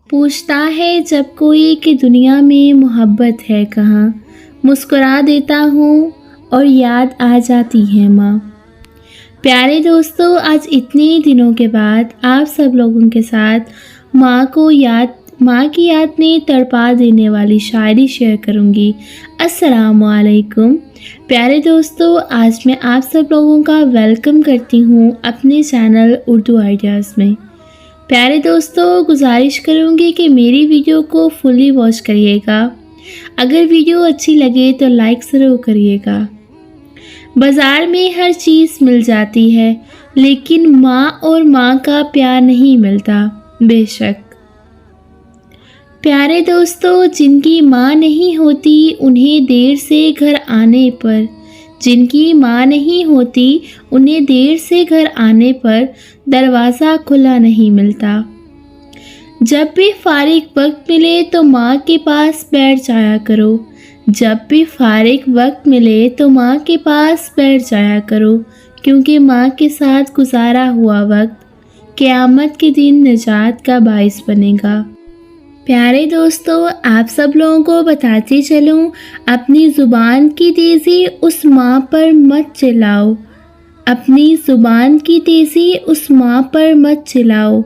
پوچھتا ہے جب کوئی کہ دنیا میں محبت ہے کہاں، مسکرا دیتا ہوں اور یاد آ جاتی ہے ماں۔ پیارے دوستو، آج اتنے دنوں کے بعد آپ سب لوگوں کے ساتھ ماں کی یاد میں تڑپا دینے والی شاعری شیئر کروں گی۔ السلام علیکم پیارے دوستو، آج میں آپ سب لوگوں کا ویلکم کرتی ہوں اپنے چینل اردو آئیڈیاز میں۔ پیارے دوستو، گزارش کروں گی کہ میری ویڈیو کو فلی واچ کریے گا۔ اگر ویڈیو اچھی لگے تو لائک ضرور کریے گا۔ بازار میں ہر چیز مل جاتی ہے لیکن ماں اور ماں کا پیار نہیں ملتا، بے شک۔ پیارے دوستو، جن کی ماں نہیں ہوتی انہیں دیر سے گھر آنے پر دروازہ کھلا نہیں ملتا۔ جب بھی فارغ وقت ملے تو ماں کے پاس بیٹھ جایا کرو کیونکہ ماں کے ساتھ گزارا ہوا وقت قیامت کے دن نجات کا باعث بنے گا۔ پیارے دوستو، آپ سب لوگوں کو بتاتی چلوں، اپنی زبان کی تیزی اس ماں پر مت چلاؤ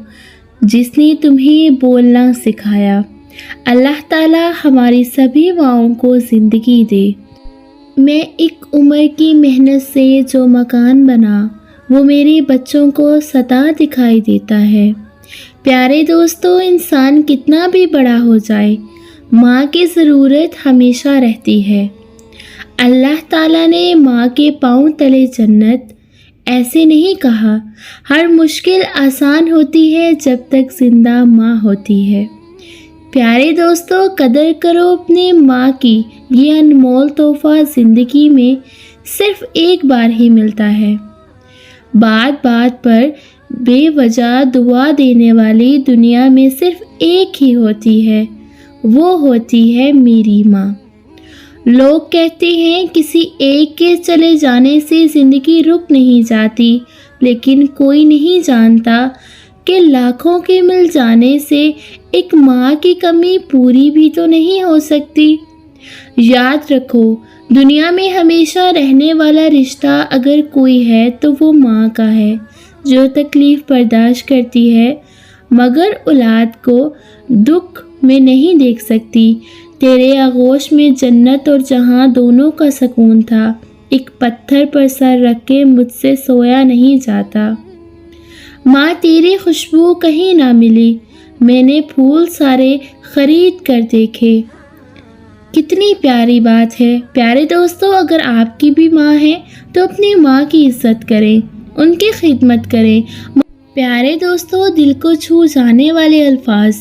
جس نے تمہیں بولنا سکھایا۔ اللہ تعالیٰ ہماری سبھی ماؤں کو زندگی دے۔ میں ایک عمر کی محنت سے جو مکان بنا وہ میرے بچوں کو ستا دکھائی دیتا ہے۔ پیارے دوستو، انسان کتنا بھی بڑا ہو جائے، ماں کی ضرورت ہمیشہ رہتی ہے۔ اللہ تعالیٰ نے ماں کے پاؤں تلے جنت ایسے نہیں کہا، ہر مشکل آسان ہوتی ہے جب تک زندہ ماں ہوتی ہے۔ پیارے دوستو، قدر کرو اپنے ماں کی، یہ انمول تحفہ زندگی میں صرف ایک بار ہی ملتا ہے۔ بات پر بے وجہ دعا دینے والی دنیا میں صرف ایک ہی ہوتی ہے، وہ ہوتی ہے میری ماں۔ لوگ کہتے ہیں کسی ایک کے چلے جانے سے زندگی رک نہیں جاتی، لیکن کوئی نہیں جانتا کہ لاکھوں کے مل جانے سے ایک ماں کی کمی پوری بھی تو نہیں ہو سکتی۔ یاد رکھو، دنیا میں ہمیشہ رہنے والا رشتہ اگر کوئی ہے تو وہ ماں کا ہے، جو تکلیف برداشت کرتی ہے مگر اولاد کو دکھ میں نہیں دیکھ سکتی۔ تیرے آغوش میں جنت اور جہاں دونوں کا سکون تھا، ایک پتھر پر سر رکھ کے مجھ سے سویا نہیں جاتا۔ ماں تیری خوشبو کہیں نہ ملی، میں نے پھول سارے خرید کر دیکھے۔ کتنی پیاری بات ہے۔ پیارے دوستو، اگر آپ کی بھی ماں ہے تو اپنی ماں کی عزت کریں، ان کی خدمت کریں۔ پیارے دوستو، دل کو چھو جانے والے الفاظ،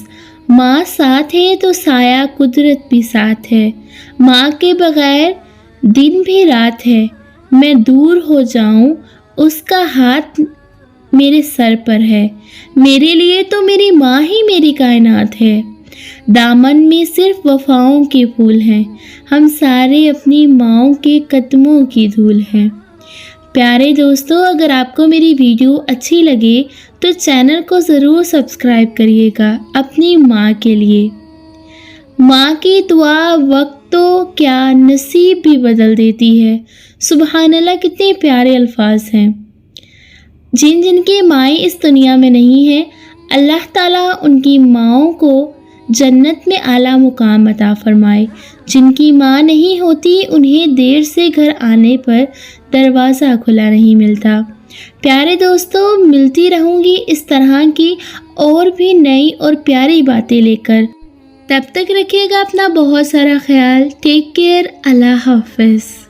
ماں ساتھ ہے تو سایہ قدرت بھی ساتھ ہے، ماں کے بغیر دن بھی رات ہے، میں دور ہو جاؤں اس کا ہاتھ میرے سر پر ہے، میرے لیے تو میری ماں ہی میری کائنات ہے۔ دامن میں صرف وفاؤں کے پھول ہیں، ہم سارے اپنی ماؤں کے قدموں کی دھول ہیں۔ پیارے دوستو، اگر آپ کو میری ویڈیو اچھی لگے تو چینل کو ضرور سبسکرائب کریے گا اپنی ماں کے لیے۔ ماں کی دعا وقت تو کیا نصیب بھی بدل دیتی ہے۔ سبحان اللہ، کتنے پیارے الفاظ ہیں۔ جن کی مائیں اس دنیا میں نہیں ہیں، اللہ تعالیٰ ان کی ماؤں کو جنت میں اعلیٰ مقام عطا فرمائے۔ جن کی ماں نہیں ہوتی انہیں دیر سے گھر آنے پر دروازہ کھلا نہیں ملتا۔ پیارے دوستو، ملتی رہوں گی اس طرح کی اور بھی نئی اور پیاری باتیں لے کر۔ تب تک رکھیے گا اپنا بہت سارا خیال۔ ٹیک کیئر، اللہ حافظ۔